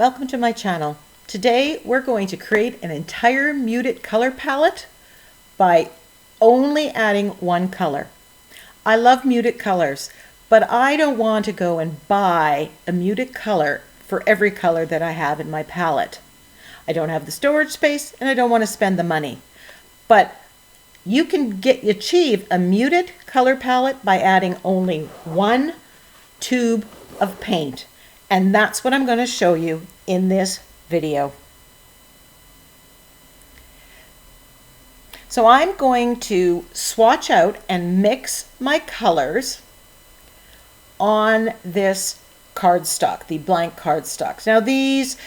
Welcome to my channel. Today we're going to create an entire muted color palette by only adding one color. I love muted colors, but I don't want to go and buy a muted color for every color that I have in my palette. I don't have the storage space and I don't want to spend the money. But you can achieve a muted color palette by adding only one tube of paint. And that's what I'm going to show you in this video. So I'm going to swatch out and mix my colors on this cardstock, the blank cardstocks. Now these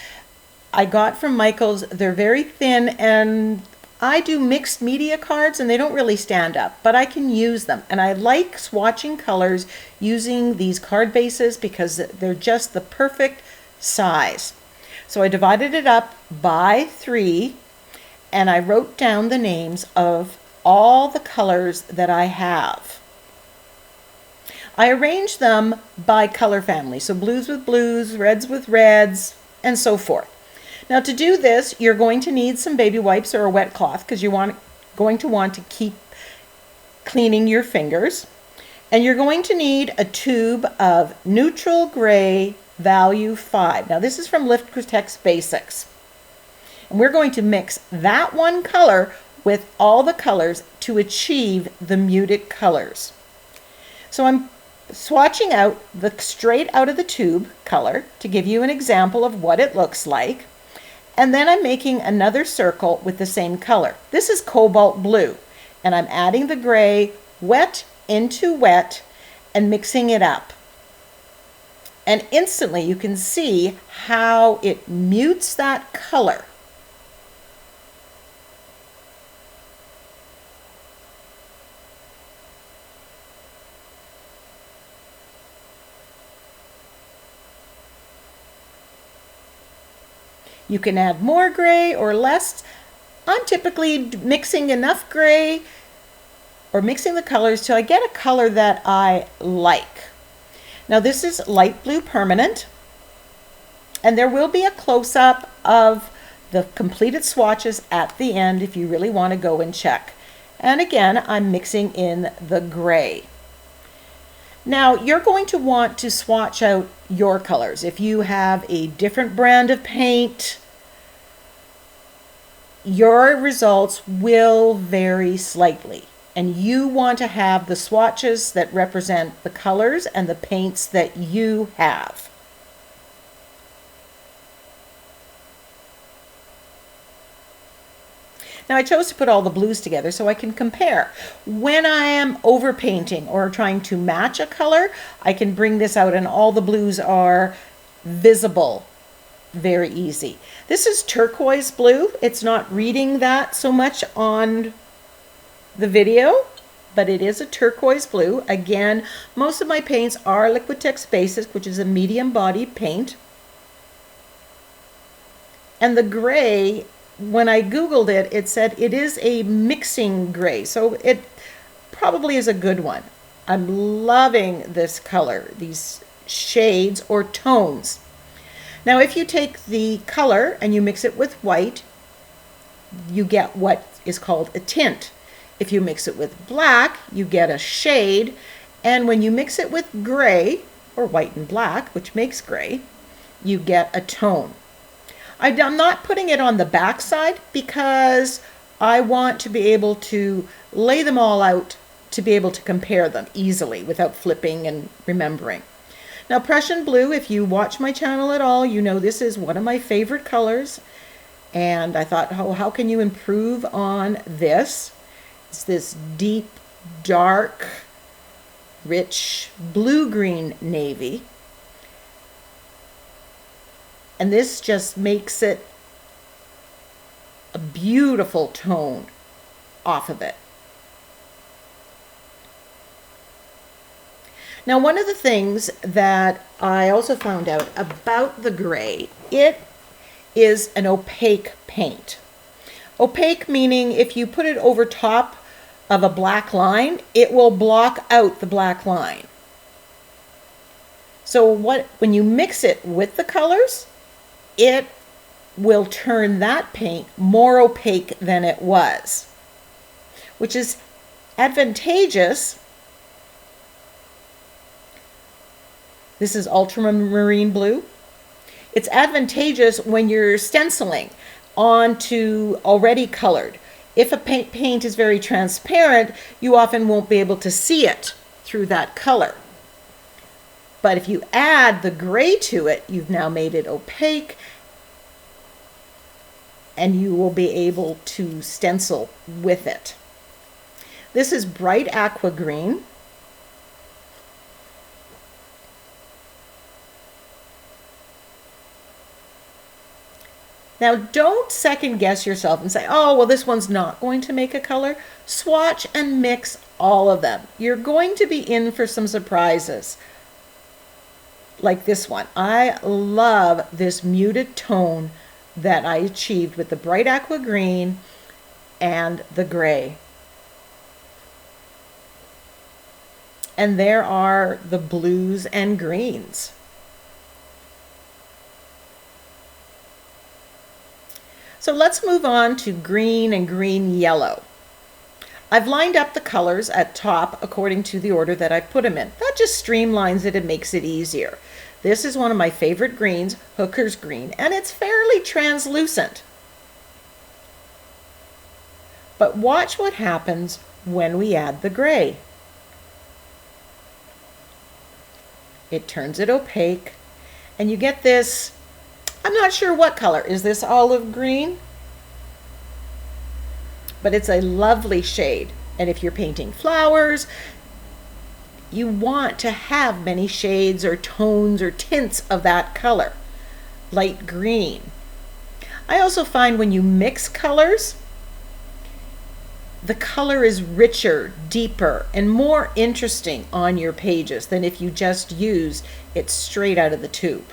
I got from Michael's. They're very thin, and I do mixed media cards and they don't really stand up, but I can use them. And I like swatching colors using these card bases because they're just the perfect size. So I divided it up by 3 and I wrote down the names of all the colors that I have. I arranged them by color family, so blues with blues, reds with reds, and so forth. Now to do this, you're going to need some baby wipes or a wet cloth because you're going to want to keep cleaning your fingers. And you're going to need a tube of neutral gray value 5. Now this is from Liquitex Basics. And we're going to mix that one color with all the colors to achieve the muted colors. So I'm swatching out the straight out of the tube color to give you an example of what it looks like. And then I'm making another circle with the same color. This is cobalt blue, and I'm adding the gray wet into wet and mixing it up. And instantly you can see how it mutes that color. You can add more gray or less. I'm typically mixing enough gray or mixing the colors till I get a color that I like. Now this is light blue permanent, and there will be a close-up of the completed swatches at the end if you really want to go and check. And again, I'm mixing in the gray. Now you're going to want to swatch out your colors. If you have a different brand of paint, your results will vary slightly. And you want to have the swatches that represent the colors and the paints that you have. Now I chose to put all the blues together so I can compare. When I am overpainting or trying to match a color, I can bring this out and all the blues are visible very easy. This is turquoise blue. It's not reading that so much on the video, but it is a turquoise blue. Again, most of my paints are Liquitex Basics, which is a medium body paint. And the gray, when I Googled it, it said it is a mixing gray, so it probably is a good one. I'm loving this color, these shades or tones. Now if you take the color and you mix it with white, you get what is called a tint. If you mix it with black, you get a shade, and when you mix it with gray, or white and black, which makes gray, you get a tone. I'm not putting it on the back side because I want to be able to lay them all out to be able to compare them easily without flipping and remembering. Now Prussian blue, if you watch my channel at all, you know this is one of my favorite colors. And I thought, oh, how can you improve on this? It's this deep, dark, rich blue-green navy. And this just makes it a beautiful tone off of it. Now, one of the things that I also found out about the gray, it is an opaque paint. Opaque meaning if you put it over top of a black line, it will block out the black line. So when you mix it with the colors, it will turn that paint more opaque than it was, which is advantageous. This is ultramarine blue. It's advantageous when you're stenciling onto already colored. If a paint is very transparent, you often won't be able to see it through that color. But if you add the gray to it, you've now made it opaque, and you will be able to stencil with it. This is bright aqua green. Now, don't second guess yourself and say, oh, well, this one's not going to make a color. Swatch and mix all of them. You're going to be in for some surprises. Like this one. I love this muted tone that I achieved with the bright aqua green and the gray. And there are the blues and greens. So let's move on to green and green yellow. I've lined up the colors at top according to the order that I put them in. That just streamlines it and makes it easier. This is one of my favorite greens, Hooker's Green, and it's fairly translucent. But watch what happens when we add the gray. It turns it opaque, and you get this, I'm not sure what color. Is this olive green? But it's a lovely shade. And if you're painting flowers, you want to have many shades or tones or tints of that color. Light green. I also find when you mix colors, the color is richer, deeper, and more interesting on your pages than if you just use it straight out of the tube.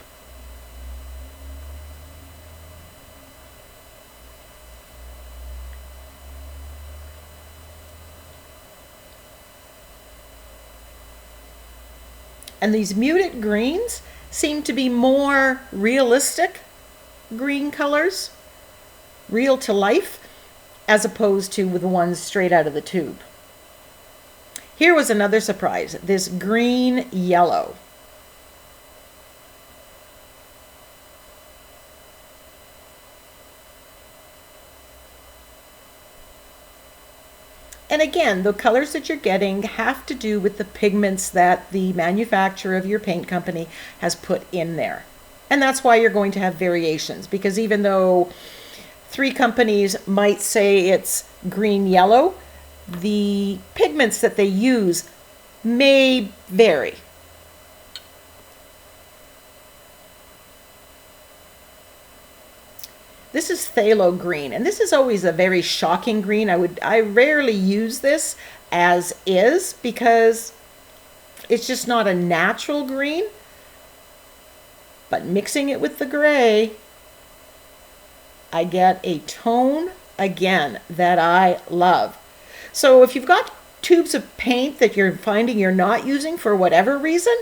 And these muted greens seem to be more realistic green colors, real to life, as opposed to the ones straight out of the tube. Here was another surprise, this green yellow. And again, the colors that you're getting have to do with the pigments that the manufacturer of your paint company has put in there. And that's why you're going to have variations, because even though 3 companies might say it's green yellow, the pigments that they use may vary. This is phthalo green, and this is always a very shocking green. I rarely use this as is because it's just not a natural green. But mixing it with the gray, I get a tone again that I love. So if you've got tubes of paint that you're finding you're not using for whatever reason,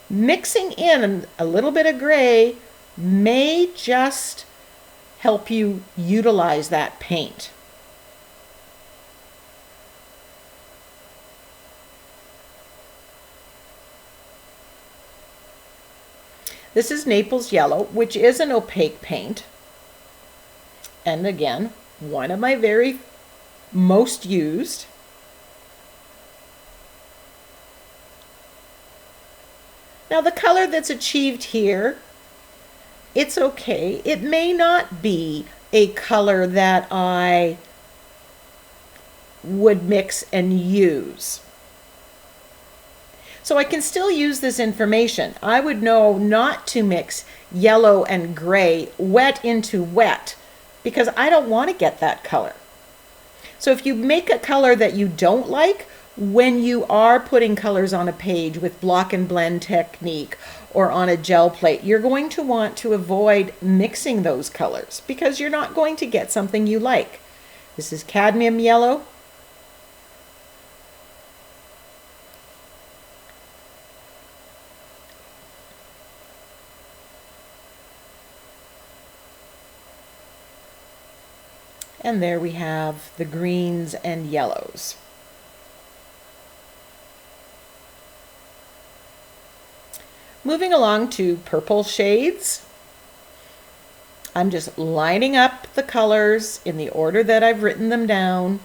mixing in a little bit of gray may just help you utilize that paint. This is Naples Yellow, which is an opaque paint. And again, one of my very most used. Now the color that's achieved here, it's okay. It may not be a color that I would mix and use. So I can still use this information. I would know not to mix yellow and gray wet into wet because I don't want to get that color. So if you make a color that you don't like, when you are putting colors on a page with block and blend technique or on a gel plate, you're going to want to avoid mixing those colors because you're not going to get something you like. This is cadmium yellow. And there we have the greens and yellows. Moving along to purple shades. I'm just lining up the colors in the order that I've written them down.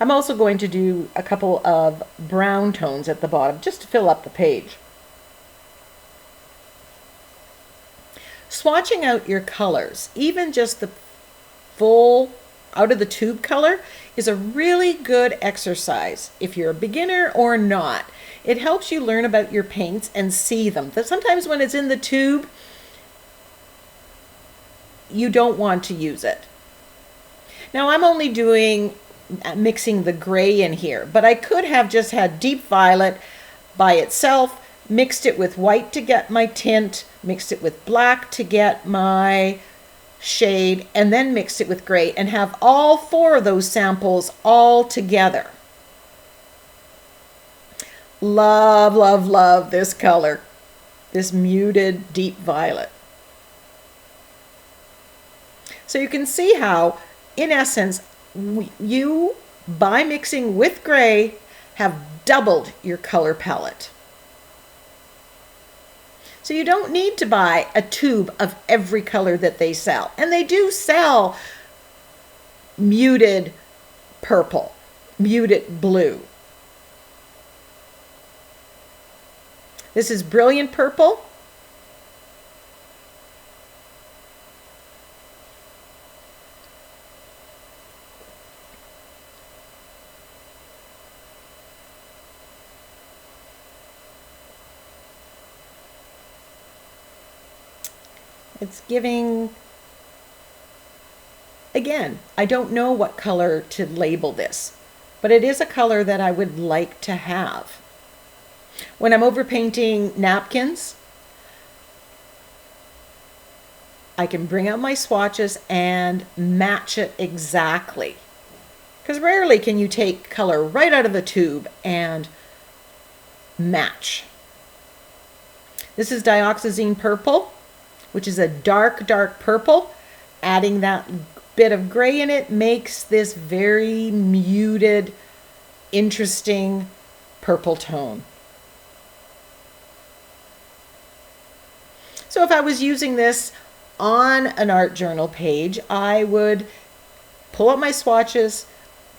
I'm also going to do a couple of brown tones at the bottom just to fill up the page. Swatching out your colors, even just the full out of the tube color, is a really good exercise if you're a beginner or not. It helps you learn about your paints and see them. But sometimes when it's in the tube, you don't want to use it. Now I'm only mixing the gray in here, but I could have just had deep violet by itself, mixed it with white to get my tint, mixed it with black to get my shade, and then mixed it with gray and have all four of those samples all together. Love, love, love this color, this muted deep violet. So you can see how, in essence, you, by mixing with gray, have doubled your color palette. So you don't need to buy a tube of every color that they sell. And they do sell muted purple, muted blue. This is Brilliant Purple. It's giving, again, I don't know what color to label this, but it is a color that I would like to have. When I'm overpainting napkins, I can bring out my swatches and match it exactly. Because rarely can you take color right out of the tube and match. This is Dioxazine Purple, which is a dark, dark purple. Adding that bit of gray in it makes this very muted, interesting purple tone. So if I was using this on an art journal page, I would pull up my swatches,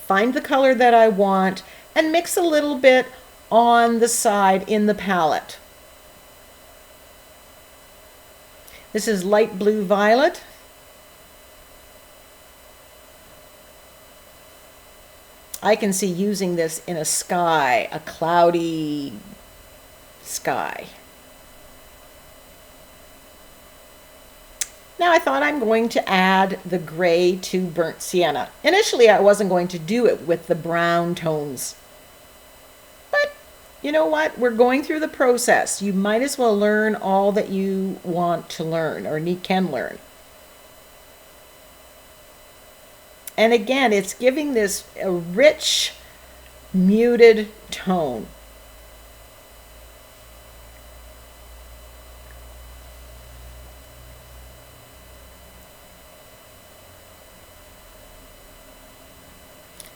find the color that I want, and mix a little bit on the side in the palette. This is light blue violet. I can see using this in a sky, a cloudy sky. Now I thought I'm going to add the gray to burnt sienna. Initially I wasn't going to do it with the brown tones. But you know what? We're going through the process. You might as well learn all that you want to learn or can learn. And again, it's giving this a rich, muted tone.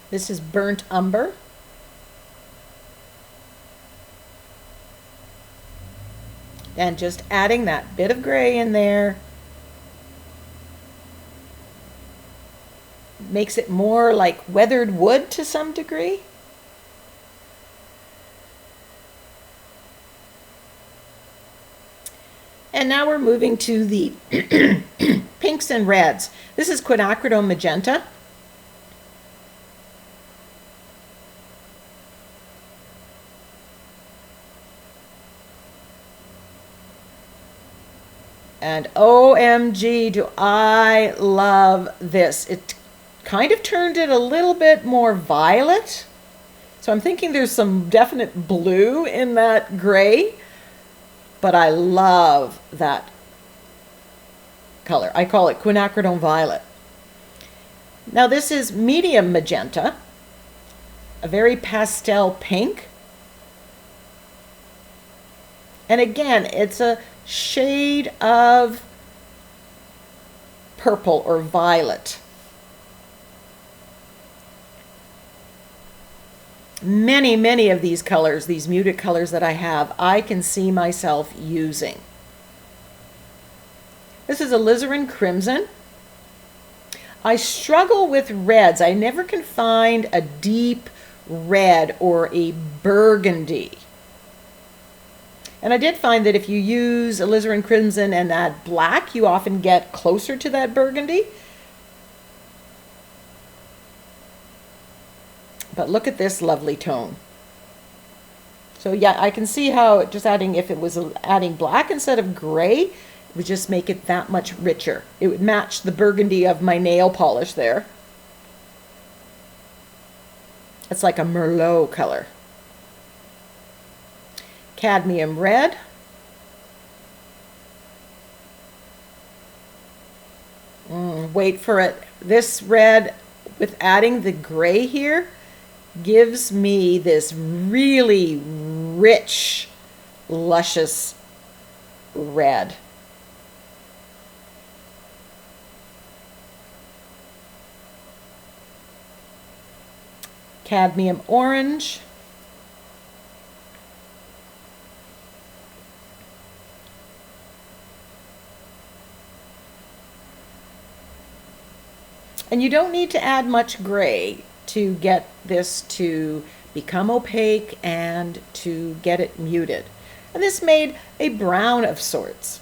This is Burnt Umber. And just adding that bit of gray in there makes it more like weathered wood to some degree. And now we're moving to the pinks and reds. This is Quinacridone Magenta. And OMG, do I love this. It kind of turned it a little bit more violet. So I'm thinking there's some definite blue in that gray, but I love that color. I call it Quinacridone Violet. Now this is Medium Magenta, a very pastel pink. And again, it's a shade of purple or violet. Many of these colors, these muted colors that I have, I can see myself using. This is alizarin crimson. I struggle with reds. I never can find a deep red or a burgundy. And I did find that if you use alizarin crimson and add black, you often get closer to that burgundy. But look at this lovely tone. So yeah, I can see how just adding, if it was adding black instead of gray, it would just make it that much richer. It would match the burgundy of my nail polish there. It's like a Merlot color. Cadmium red. Wait for it. This red, with adding the gray here, gives me this really rich, luscious red. Cadmium orange. And you don't need to add much gray to get this to become opaque and to get it muted. And this made a brown of sorts.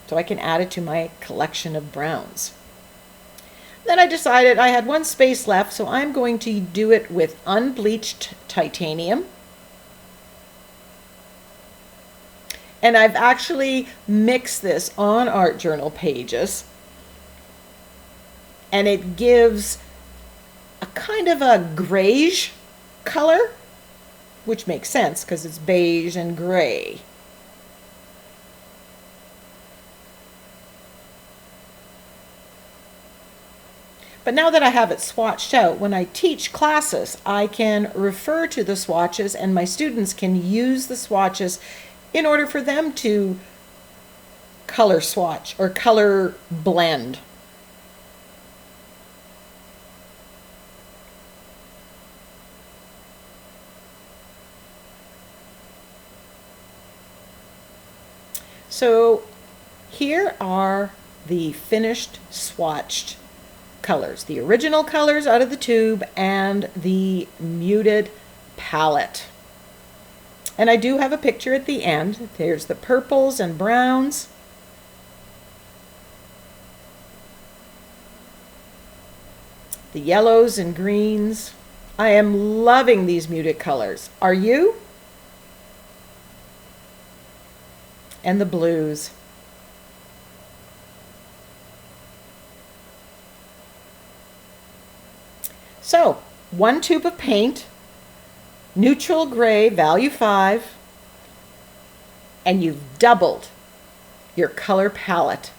So I can add it to my collection of browns. Then I decided I had one space left, so I'm going to do it with unbleached titanium. And I've actually mixed this on art journal pages. And it gives a kind of a grayish color, which makes sense because it's beige and gray. But now that I have it swatched out, when I teach classes, I can refer to the swatches and my students can use the swatches in order for them to color swatch or color blend. So here are the finished swatched colors, the original colors out of the tube and the muted palette. And I do have a picture at the end. There's the purples and browns. The yellows and greens. I am loving these muted colors. Are you? And the blues. So, one tube of paint, neutral gray, value 5, and you've doubled your color palette.